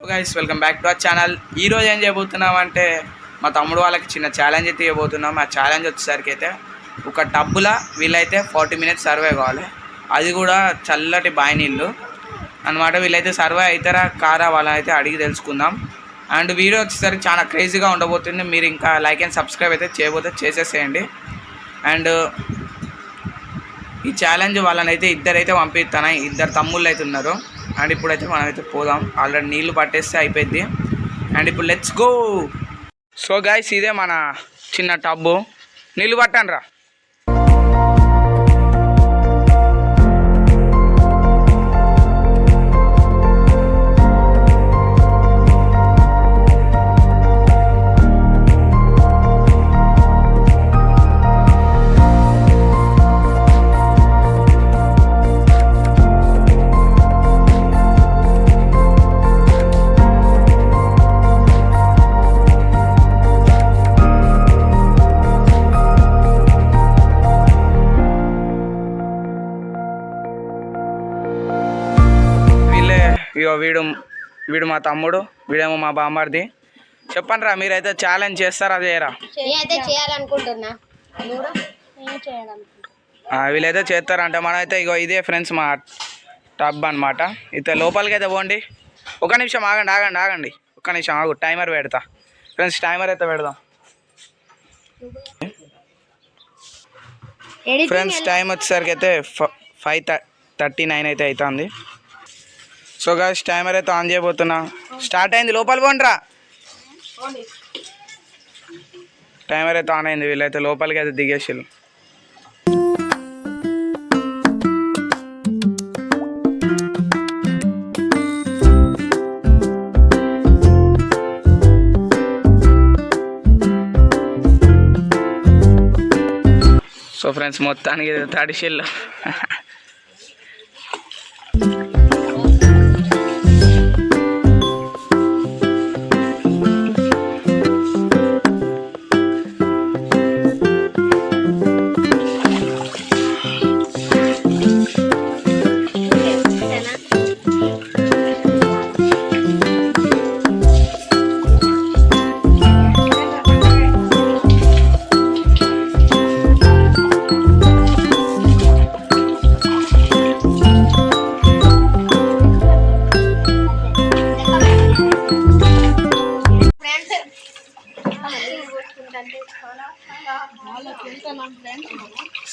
Guys welcome back to our channel. ఈరోజు ఏం చేయబోతున్నామంటే మా తమ్ముడు వాళ్ళకి చిన్న ఛాలెంజ్ అయితే ఇవ్వబోతున్నాం. ఆ ఛాలెంజ్ వచ్చేసరికి అయితే ఒక టబ్బులా వీళ్ళైతే 40 minutes సర్వే కావాలి. అది కూడా చల్లటి బావి నీళ్ళు అనమాట. వీళ్ళైతే సర్వే అవుతారా కారా వాళ్ళని అయితే అడిగి తెలుసుకుందాం. అండ్ వీడియో వచ్చేసరికి చాలా క్రేజీగా ఉండబోతుంది. మీరు ఇంకా లైక్ అండ్ సబ్స్క్రైబ్ అయితే చేయబోతే చేసేసేయండి. అండ్ ఈ ఛాలెంజ్ వాళ్ళని అయితే ఇద్దరైతే పంపిస్తాను. ఇద్దరు తమ్ముళ్ళు అయితే ఉన్నారు. అండ్ ఇప్పుడైతే మనమైతే పోదాం. ఆల్రెడీ నీళ్ళు పట్టేస్తే అయిపోయింది. అండ్ ఇప్పుడు లెట్స్ గో. సో గైస్ ఇదే మన చిన్న టబ్బు. నీళ్ళు పట్టండి రా. ఇగో వీడు మా తమ్ముడు, వీడేమో మా బామ్మర్ది. చెప్పండి రా, మీరైతే ఛాలెంజ్ చేస్తారా చేయరా? వీళ్ళైతే చేస్తారంట. మనమైతే ఇగో ఇదే ఫ్రెండ్స్ మా టబ్ అనమాట. అయితే లోపలికి అయితే పోండి. ఒక నిమిషం ఆగండి. ఒక్క నిమిషం ఆగు, టైమర్ పెడతా ఫ్రెండ్స్. టైమర్ అయితే పెడదాం ఫ్రెండ్స్. టైం వచ్చేసరికి అయితే 5:39 అయితే అవుతుంది. సో గాయ్స్ టైమర్ అయితే ఆన్ చేయబోతున్నా. స్టార్ట్ అయింది. లోపల పోండిరా. టైమర్ అయితే ఆన్ అయింది. వీళ్ళైతే లోపలికి అయితే దిగేసి. సో ఫ్రెండ్స్ మొత్తానికి తడిసిల్లు.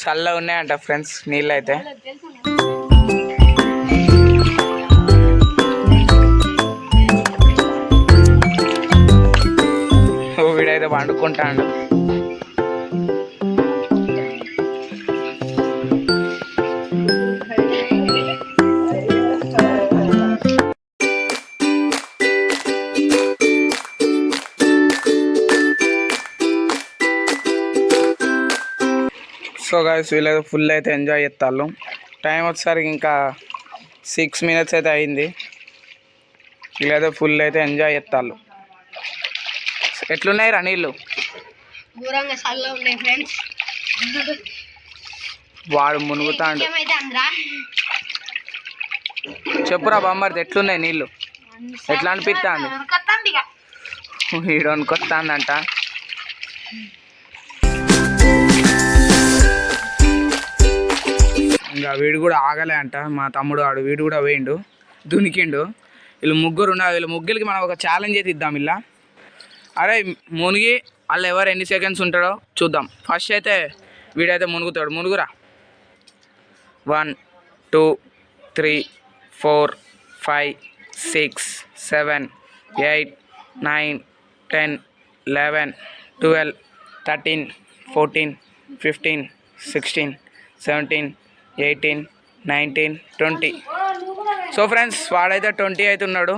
చల్ల ఉన్నాయంట ఫ్రెండ్స్ నీళ్ళు అయితే. వీడైతే వండుకుంటాడు. సో గైస్ వీళ్ళైతే ఫుల్ అయితే ఎంజాయ్ చేస్తారు. టైం వచ్చేసరికి ఇంకా 6 minutes అయితే అయింది. వీళ్ళైతే ఫుల్ అయితే ఎంజాయ్ చేస్తారు. ఎట్లున్నాయి రా నీళ్ళు? వాడు మునుగుతాడు. చెప్పురా బామ్మర్ది, ఎట్లున్నాయి నీళ్ళు? ఎట్లా అనిపిస్తుంది? వీడు అనుకొస్తాందంట. ఇంకా వీడు కూడా ఆగలే అంట. మా తమ్ముడు వీడు కూడా వేయండు, దునికిండు. వీళ్ళు ముగ్గురు ఉన్నారు. వీళ్ళ ముగ్గురికి మనం ఒక ఛాలెంజ్ అయితే ఇద్దాం. ఇలా అరే మునిగి వాళ్ళు ఎవరు ఎన్ని సెకండ్స్ ఉంటాడో చూద్దాం. ఫస్ట్ అయితే వీడైతే మునుగుతాడు. మునుగురా. 1 2 3 4 5 6 7 8 9 10 11 12 13 14 15 16 17 18 19 20. సో ఫ్రెండ్స్ వాడైతే 20 అయితే ఉన్నాడు.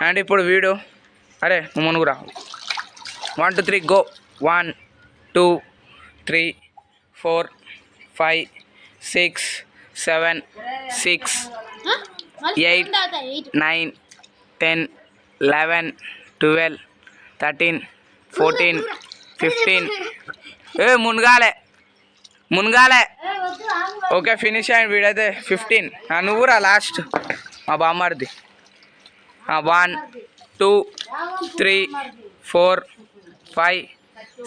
అండ్ ఇప్పుడు వీడు అరే మునుగురా. 1 2 3 గో. 1 2 3 4 5 6 7 6 8 9 10 11 12 13 14 15. మునగాలే. ఓకే ఫినిష్ అయ్యింది. వీడైతే 15. నువ్వురా లాస్ట్ మా బామ్మర్ది. 1 2 3 4 5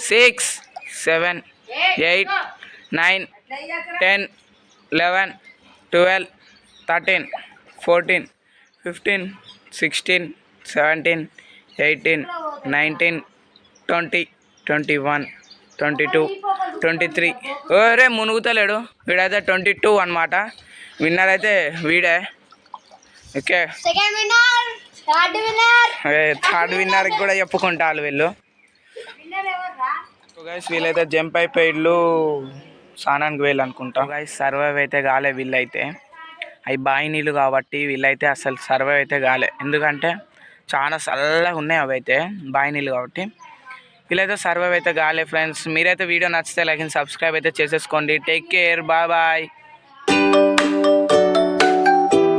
6 7 8 9 10 11 12 13 14 15 16 17 18 19 20 21 22 23 ఓరే మునుగుతలేడు వీడైతే 22 అనమాట. విన్నర్ అయితే వీడే. ఓకే థర్డ్ విన్నర్కి కూడా చెప్పుకుంటారు వీళ్ళు. గైస్ వీళ్ళైతే జంప్ అయిపోయి ఇల్లు స్నానానికి వెళ్ళి అనుకుంటా. గైస్ సర్వైవ్ అయితే కాలే వీళ్ళైతే. అవి బావి నీళ్ళు కాబట్టి వీళ్ళైతే అసలు సర్వైవ్ అయితే కాలే. ఎందుకంటే చాలా చల్లగా ఉన్నాయి అవి అయితే బావి నీళ్ళు కాబట్టి. వీళ్ళైతే సర్వైవ్ అయితే కాలే ఫ్రెండ్స్. మీరైతే వీడియో నచ్చితే లైక్ అండ్ సబ్స్క్రైబ్ అయితే చేసేసుకోండి. Take care, bye bye.